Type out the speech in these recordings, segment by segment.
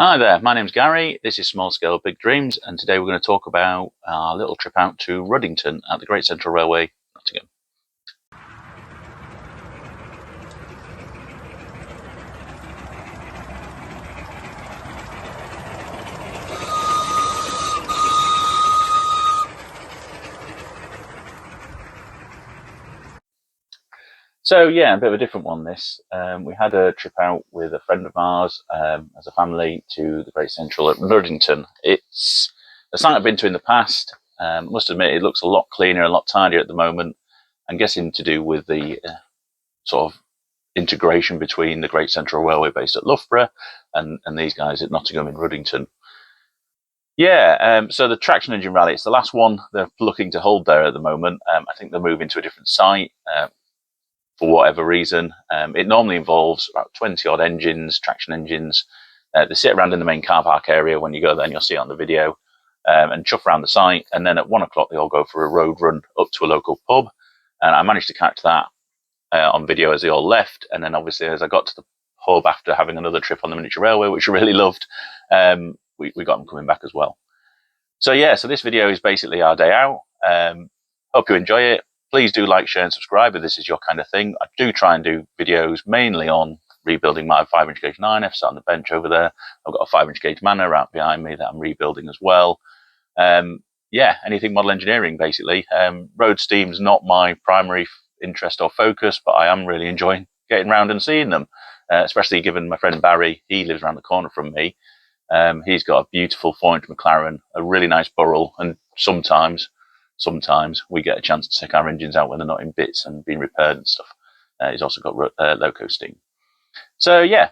Hi there, my name's Gary, this is Small Scale Big Dreams, and today we're going to talk about our little trip out to Ruddington at the Great Central Railway, Nottingham. So yeah, a bit of a different one this. We had a trip out with a friend of ours as a family to the Great Central at Ruddington. It's a site I've been to in the past. Must admit it looks a lot cleaner, a lot tidier at the moment. I'm guessing to do with the sort of integration between the Great Central Railway based at Loughborough and these guys at Nottingham in Ruddington. Yeah, so the traction engine rally, it's the last one they're looking to hold there at the moment. I think they're moving to a different site for whatever reason. It normally involves about 20 odd engines, traction engines. They sit around in the main car park area. When you go there, and you'll see it on the video, and chuff around the site. And then at 1 o'clock, they all go for a road run up to a local pub. And I managed to catch that on video as they all left. And then obviously, as I got to the pub after having another trip on the miniature railway, which I really loved, we got them coming back as well. So yeah, so this video is basically our day out. Hope you enjoy it. Please do like, share and subscribe if this is your kind of thing. I do try and do videos mainly on rebuilding my 5-inch gauge 9F sat on the bench over there. I've got a 5-inch gauge Manor out behind me that I'm rebuilding as well. Yeah, anything model engineering basically. Road steam's not my primary interest or focus, but I am really enjoying getting around and seeing them, especially given my friend Barry, he lives around the corner from me. He's got a beautiful 4-inch McLaren, a really nice Burrell, and sometimes we get a chance to take our engines out when they're not in bits and being repaired and stuff. He's also got loco steam. So yeah,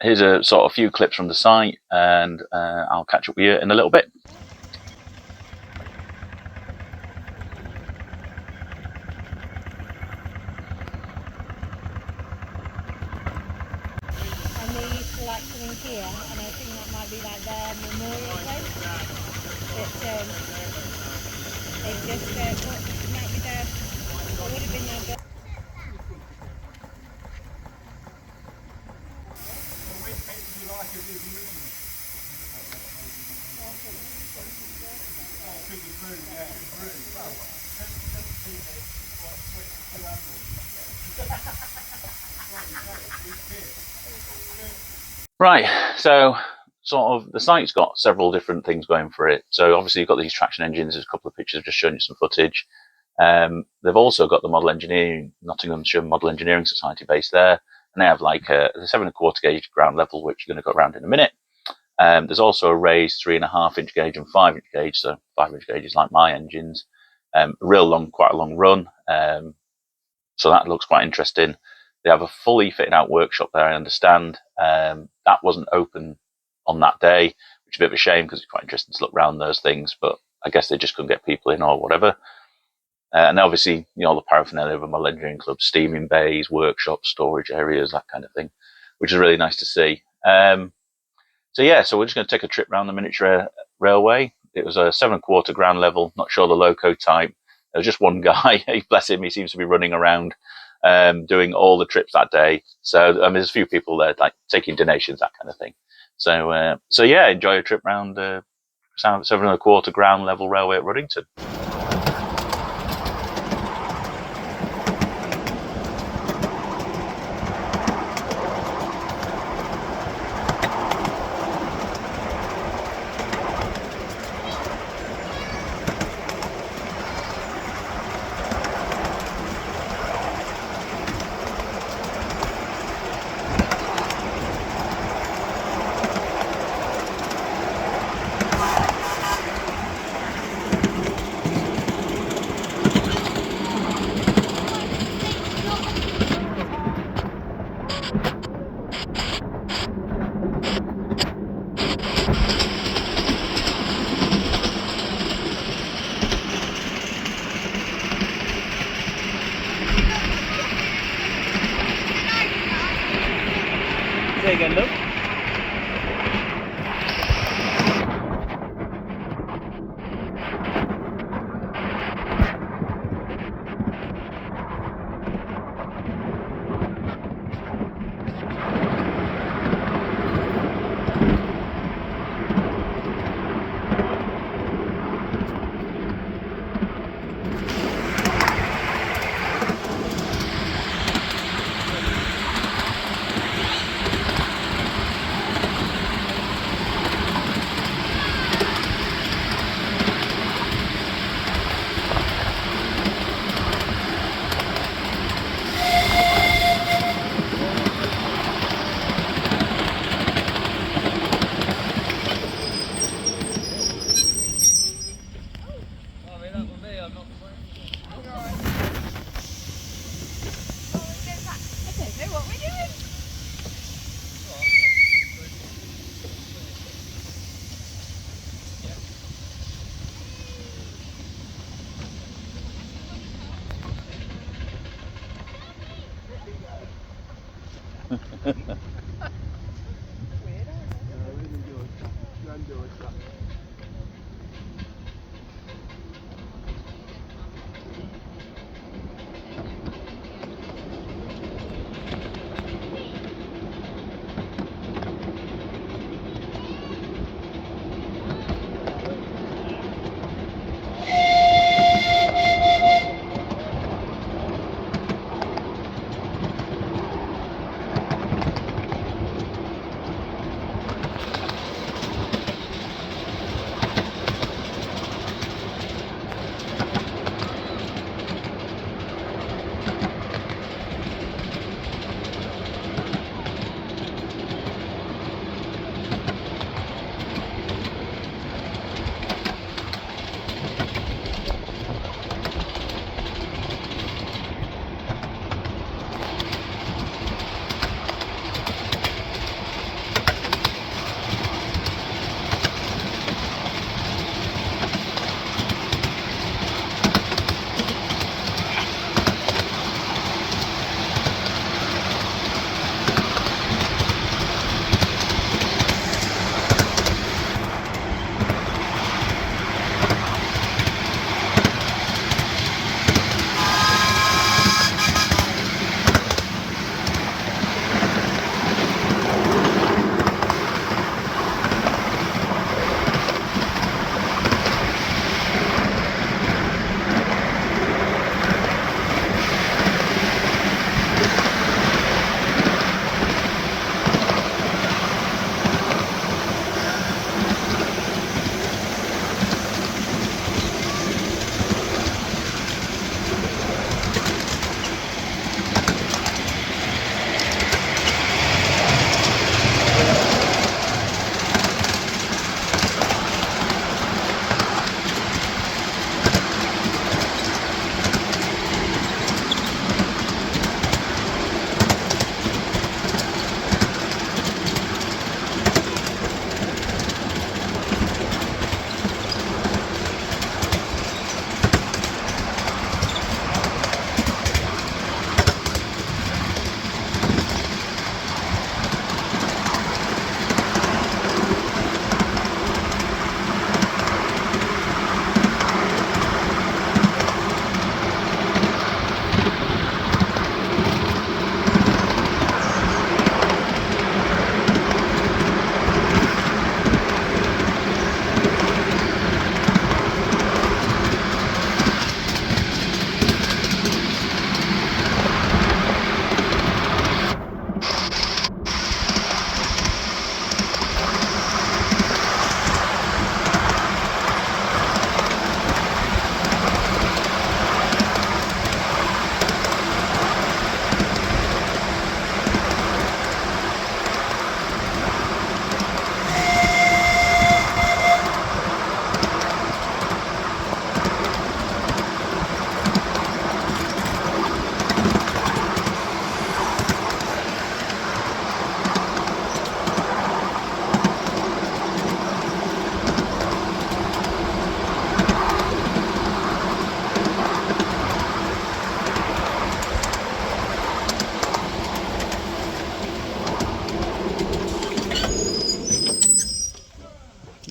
here's a sort of few clips from the site, and I'll catch up with you in a little bit. And they used to like coming here, and I think that might be like their memorial place. They just might be there. It would have been their. Which bit did you like of the original? Oh, big as room, yeah, big room. Well, just see it, what, switch to Right, so sort of the site's got several different things going for it. So obviously you've got these traction engines. There's a couple of pictures I've just shown you some footage. They've also got the model engineering, Nottinghamshire Model Engineering Society based there, and they have like a 7.25 gauge ground level, which you're going to go around in a minute. There's also a raised 3.5-inch gauge and 5-inch gauge, so 5-inch gauge is like my engines. Quite a long run, so that looks quite interesting. They have a fully fitted out workshop there, I understand. That wasn't open on that day, which is a bit of a shame because it's quite interesting to look around those things, but I guess they just couldn't get people in or whatever. And obviously, all the paraphernalia of a model engineering club, steaming bays, workshops, storage areas, that kind of thing, which is really nice to see. So yeah, so we're just going to take a trip around the miniature railway. It was a 7.25 ground level, not sure the loco type. There was just one guy, bless him, he seems to be running around doing all the trips that day. So there's a few people there like taking donations, that kind of thing. So yeah, enjoy a trip around 7.25 ground level railway at Ruddington. Say again, Luke.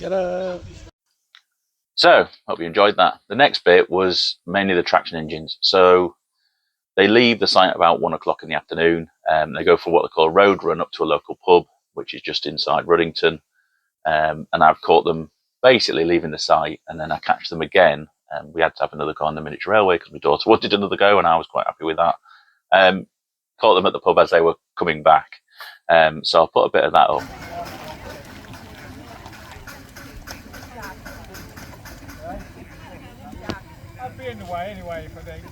Get up. So, hope you enjoyed that. The next bit was mainly the traction engines. So they leave the site about 1 o'clock in the afternoon. They go for what they call a road run up to a local pub, which is just inside Ruddington. And I've caught them basically leaving the site, and then I catch them again. We had to have another go on the miniature railway because my daughter wanted another go, and I was quite happy with that. Caught them at the pub as they were coming back. So I'll put a bit of that up. I'd be in the way anyway if I think.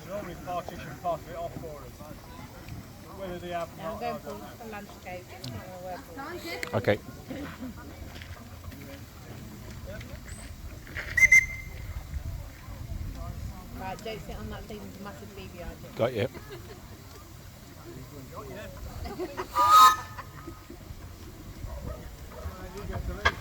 Normally partition part of it off for us. Whether they have No, not, I'm I going don't for know. a landscape. It's not going to work for me. Okay. Right, don't sit on that thing with a massive bee behind you. Got you. You get to leave.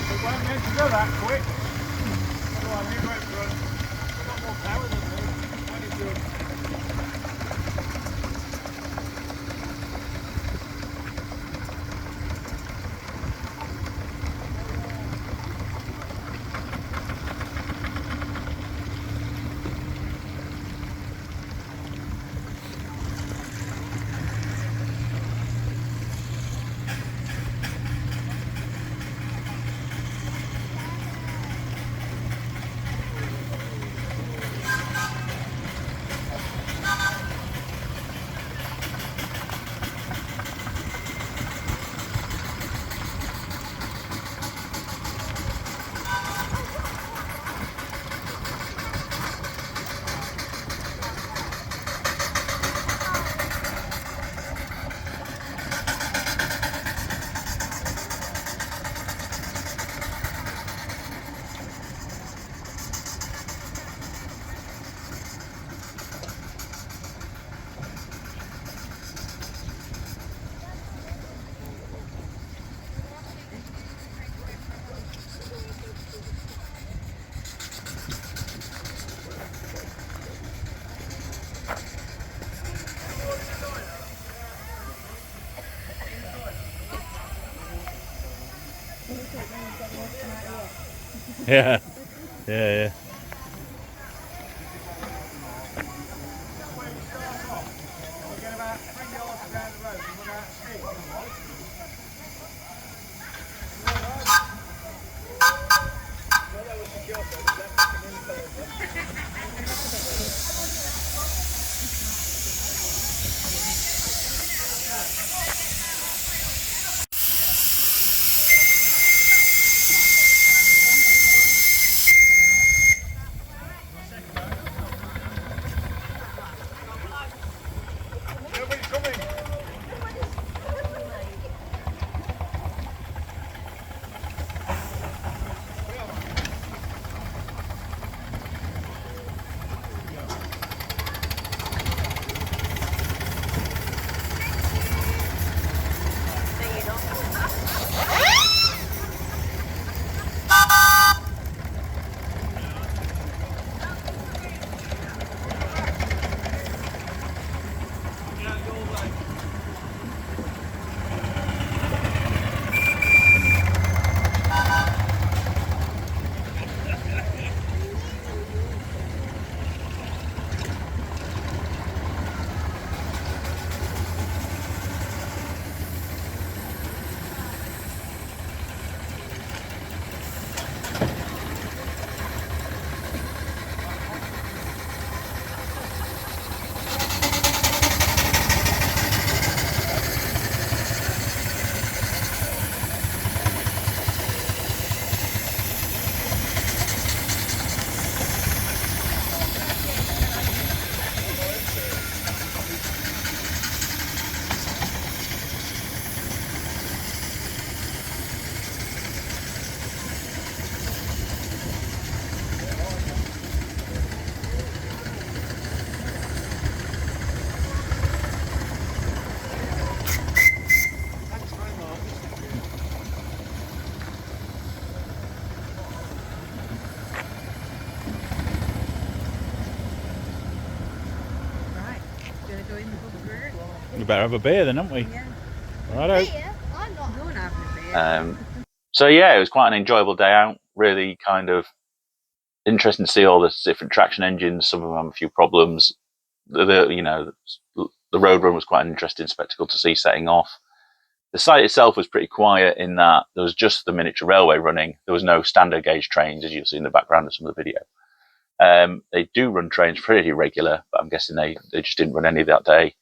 It weren't meant to go that quick. Otherwise, he went for a lot more power than me. When he did. Yeah. Yeah. Where we start off, and we get about 3 yards down the road and run out of steam. Well, that was secure, so that fucking info. in the pub for it. We better have a beer then, haven't we? Yeah. Righto. Here, I'm not. Go and have a beer. So yeah, it was quite an enjoyable day out. Really kind of interesting to see all the different traction engines. Some of them have a few problems. The road run was quite an interesting spectacle to see setting off. The site itself was pretty quiet in that there was just the miniature railway running. There was no standard gauge trains, as you'll see in the background of some of the video. They do run trains pretty regular, but I'm guessing they just didn't run any that day.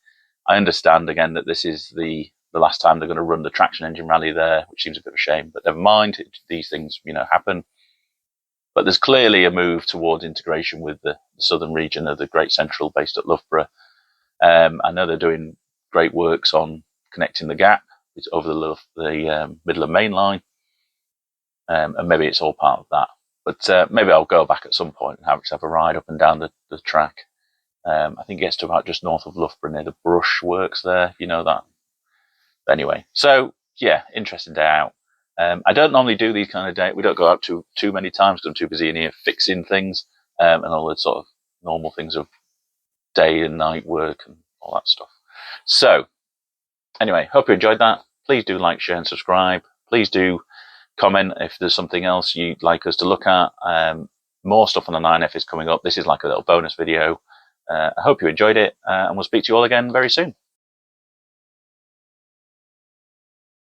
I understand again that this is the last time they're going to run the traction engine rally there, which seems a bit of a shame, but never mind. These things, happen. But there's clearly a move towards integration with the southern region of the Great Central based at Loughborough. I know they're doing great works on connecting the gap. It's over the Midland Main Line, and maybe it's all part of that. But maybe I'll go back at some point and have a ride up and down the track. I think it gets to about just north of Loughborough near the Brush Works there. You know that. Anyway, so yeah, interesting day out. I don't normally do these kind of days. We don't go out too many times because I'm too busy in here fixing things and all the sort of normal things of day and night work and all that stuff. So anyway, hope you enjoyed that. Please do like, share and subscribe. Please do comment if there's something else you'd like us to look at. More stuff on the 9F is coming up. This is like a little bonus video. I hope you enjoyed it and we'll speak to you all again very soon.